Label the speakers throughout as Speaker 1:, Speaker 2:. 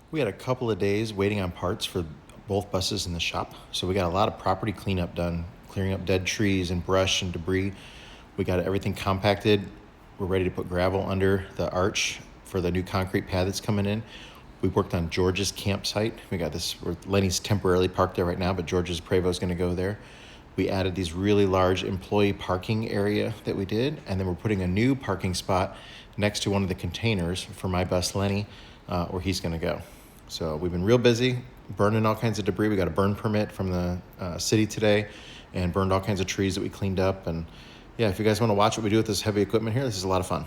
Speaker 1: We had a couple of days waiting on parts for both buses in the shop. So we got a lot of property cleanup done, clearing up dead trees and brush and debris. We got everything compacted. We're ready to put gravel under the arch for the new concrete pad that's coming in. We worked on George's campsite. We got this, Lenny's temporarily parked there right now, but George's Prevost going to go there. We added these really large employee parking area that we did, and then we're putting a new parking spot next to one of the containers for my bus Lenny, where he's going to go. So we've been real busy burning all kinds of debris. We got a burn permit from the city today and burned all kinds of trees that we cleaned up. And yeah, if you guys want to watch what we do with this heavy equipment here, this is a lot of fun.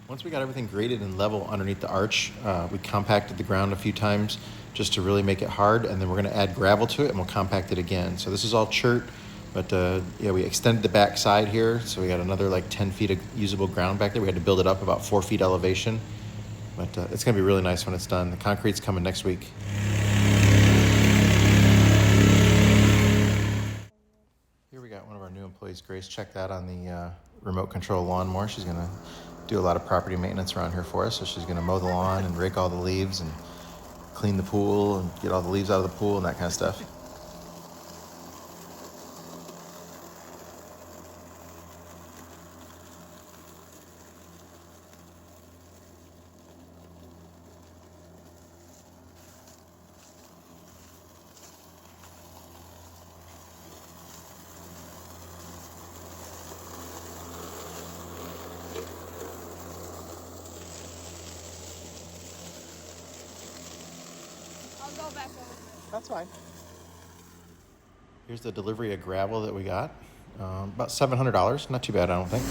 Speaker 1: Once we got everything graded and level underneath the arch, we compacted the ground a few times just to really make it hard, and then we're going to add gravel to it and we'll compact it again. So this is all chert, but yeah, we extended the back side here, so we got another like 10 feet of usable ground back there. We had to build it up about 4 feet elevation, but it's going to be really nice when it's done. The concrete's coming next week. Here we got one of our new employees, Grace. Check that on the remote control lawnmower. She's going to do a lot of property maintenance around here for us. So she's going to mow the lawn and rake all the leaves and clean the pool and get all the leaves out of the pool and that kind of stuff.
Speaker 2: I'll go back over.
Speaker 1: That's fine. Here's the delivery of gravel that we got. About $700. Not too bad, I don't think.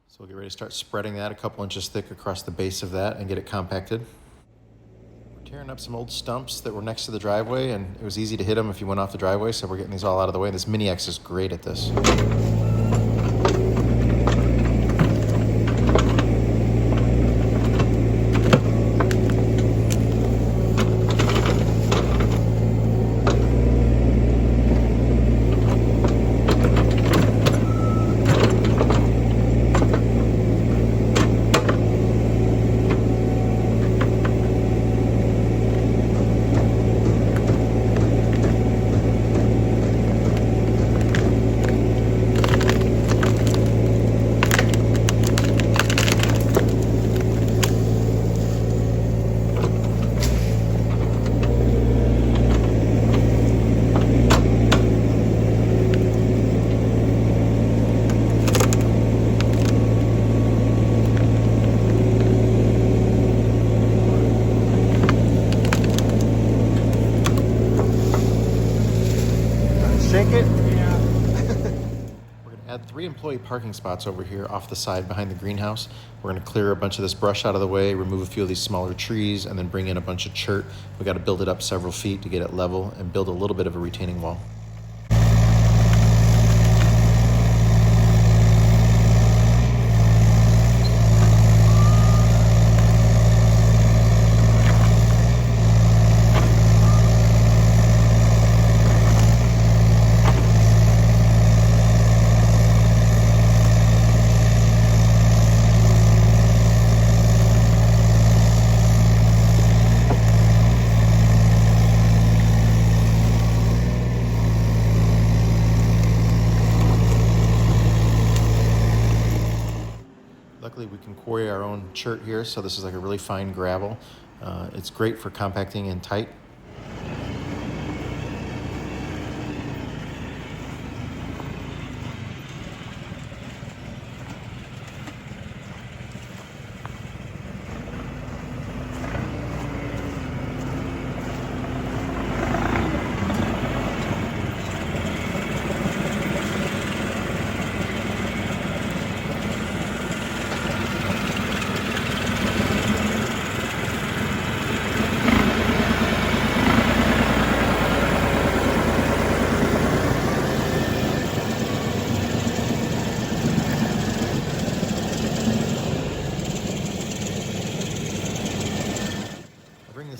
Speaker 1: So we'll get ready to start spreading that a couple inches thick across the base of that and get it compacted. We're tearing up some old stumps that were next to the driveway, and it was easy to hit them if you went off the driveway, so we're getting these all out of the way. This Mini X is great at this. Shake it.
Speaker 2: Yeah.
Speaker 1: We're going to add 3 employee parking spots over here off the side behind the greenhouse. We're going to clear a bunch of this brush out of the way, remove a few of these smaller trees, and then bring in a bunch of chert. We got to build it up several feet to get it level and build a little bit of a retaining wall. Luckily, we can quarry our own chert here, so this is like a really fine gravel. It's great for compacting in tight.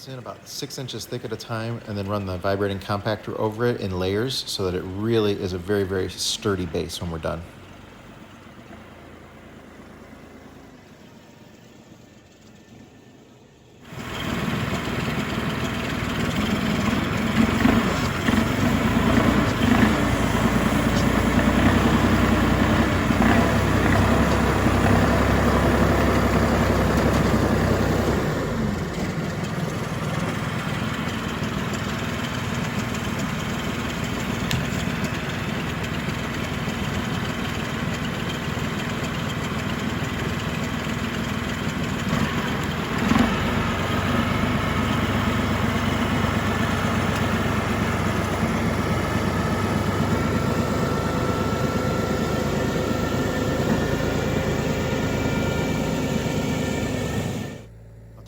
Speaker 1: this in about 6 inches thick at a time and then run the vibrating compactor over it in layers so that it really is a very, very sturdy base when we're done.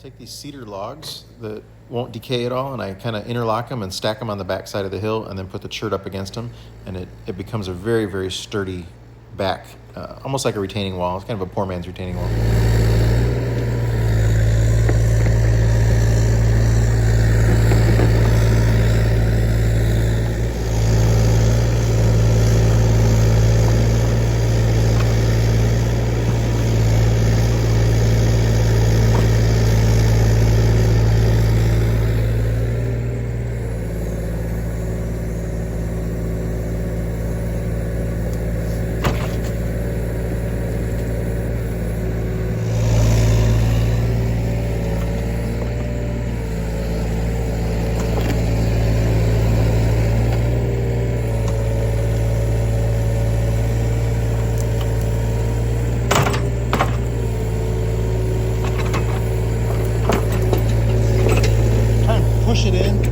Speaker 1: Take these cedar logs that won't decay at all, and I kind of interlock them and stack them on the back side of the hill and then put the chert up against them, and it becomes a very, very sturdy back, almost like a retaining wall. It's kind of a poor man's retaining wall. Push it in.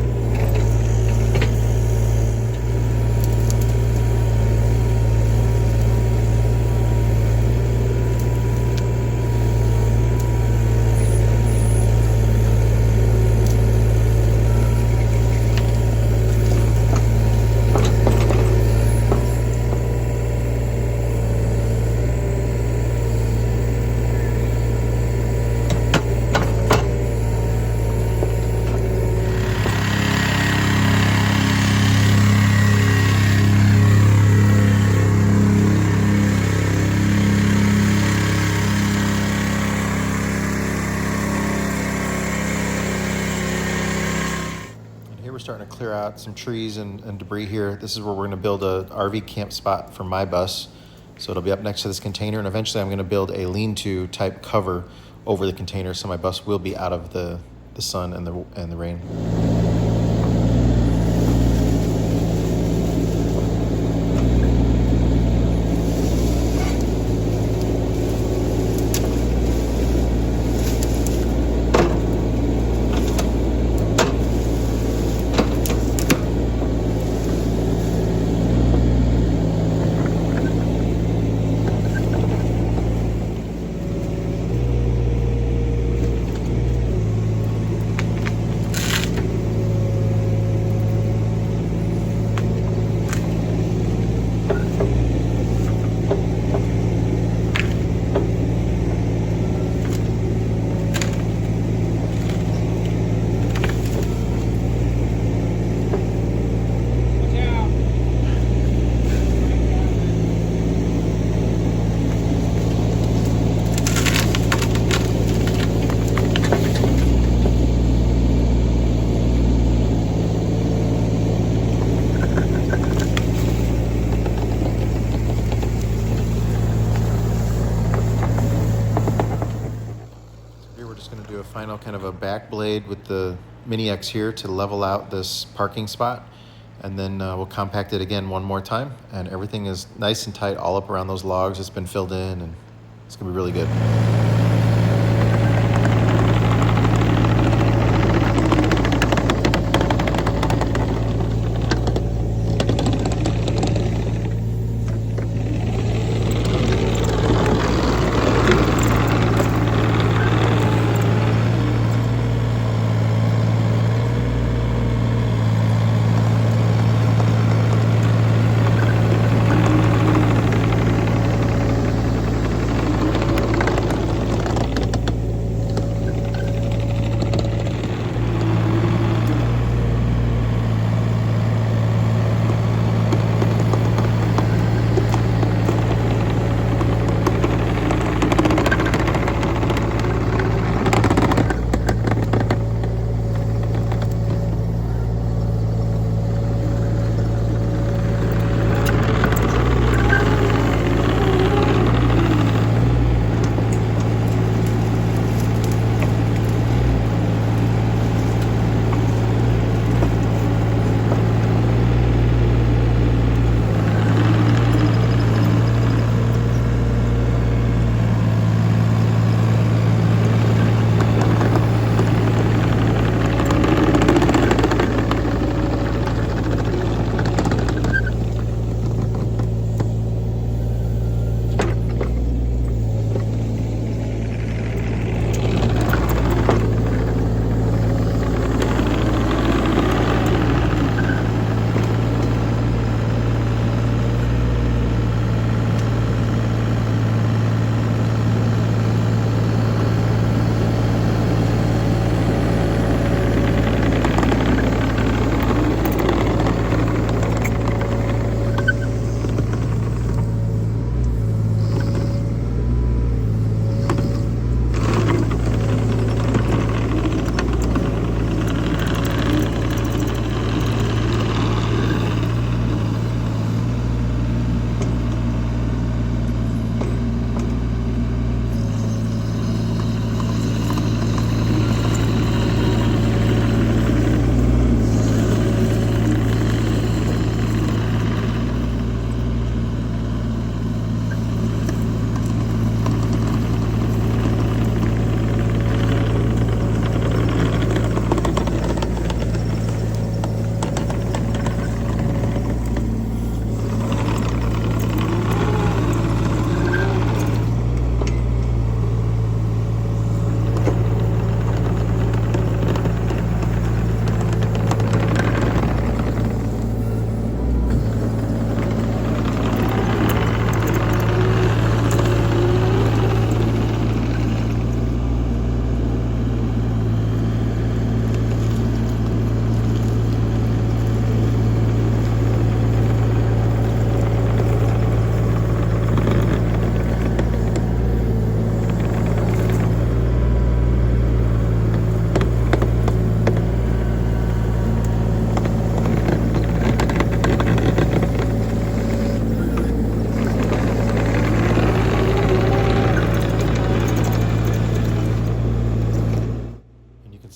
Speaker 1: We're starting to clear out some trees and debris here. This is where we're going to build a RV camp spot for my bus. So it'll be up next to this container, and eventually I'm going to build a lean-to type cover over the container so my bus will be out of the sun and the rain. Do a final kind of a back blade with the Mini X here to level out this parking spot, and then we'll compact it again one more time, and everything is nice and tight all up around those logs. It's been filled in, and it's gonna be really good.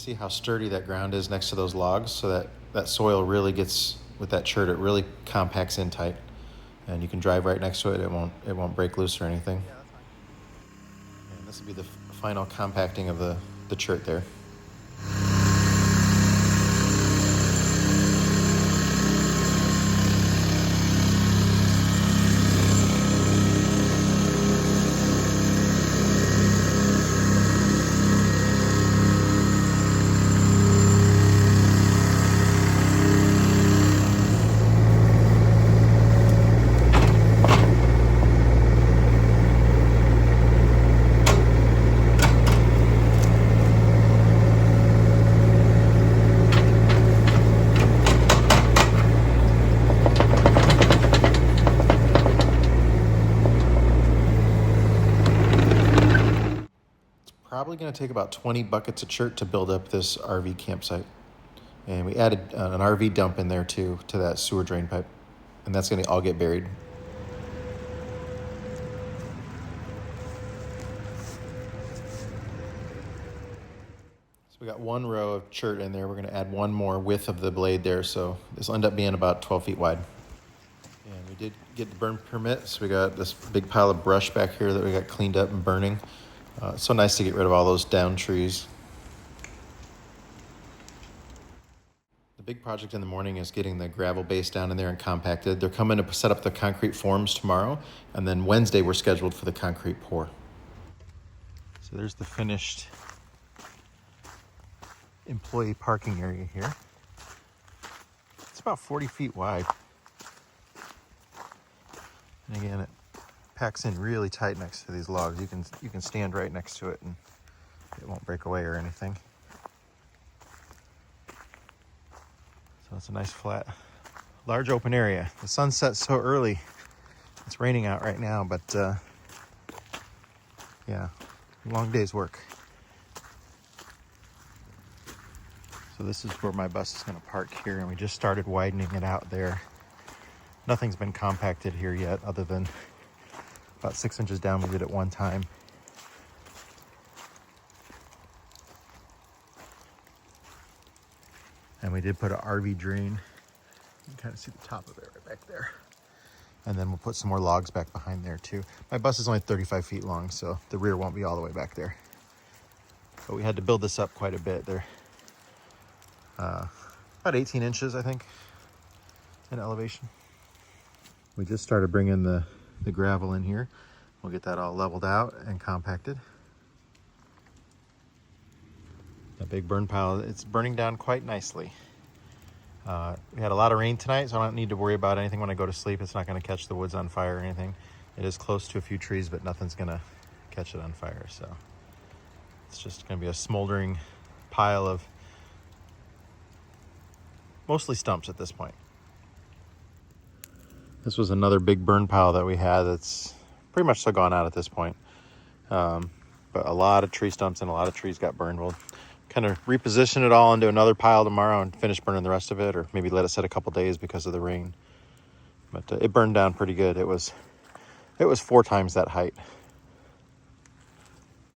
Speaker 1: See how sturdy that ground is next to those logs, so that soil really gets, with that chert, it really compacts in tight. And you can drive right next to it. It won't break loose or anything.
Speaker 2: Yeah, that's fine.
Speaker 1: And this will be the final compacting of the chert there. Probably going to take about 20 buckets of chert to build up this RV campsite. And we added an RV dump in there too, to that sewer drain pipe. And that's going to all get buried. So we got one row of chert in there. We're going to add one more width of the blade there. So this will end up being about 12 feet wide. And we did get the burn permit. So we got this big pile of brush back here that we got cleaned up and burning. It's so nice to get rid of all those down trees. The big project in the morning is getting the gravel base down in there and compacted. They're coming to set up the concrete forms tomorrow, and then Wednesday we're scheduled for the concrete pour. So there's the finished employee parking area here. It's about 40 feet wide. And again, it packs in really tight next to these logs. You can stand right next to it and it won't break away or anything. So it's a nice flat, large open area. The sun sets so early. It's raining out right now, but yeah, long day's work. So this is where my bus is going to park here, and we just started widening it out there. Nothing's been compacted here yet, other than about 6 inches down we did at one time. And we did put an RV drain. You can kind of see the top of it right back there. And then we'll put some more logs back behind there too. My bus is only 35 feet long, so the rear won't be all the way back there. But we had to build this up quite a bit. They're about 18 inches, I think, in elevation. We just started bringing the gravel in here. We'll get that all leveled out and compacted. That big burn pile, it's burning down quite nicely. We had a lot of rain tonight, so I don't need to worry about anything when I go to sleep. It's not going to catch the woods on fire or anything. It is close to a few trees, but nothing's going to catch it on fire. So it's just going to be a smoldering pile of mostly stumps at this point. This was another big burn pile that we had that's pretty much still gone out at this point. But a lot of tree stumps and a lot of trees got burned. We'll kind of reposition it all into another pile tomorrow and finish burning the rest of it, or maybe let it set a couple days because of the rain. But it burned down pretty good. It was 4 times that height.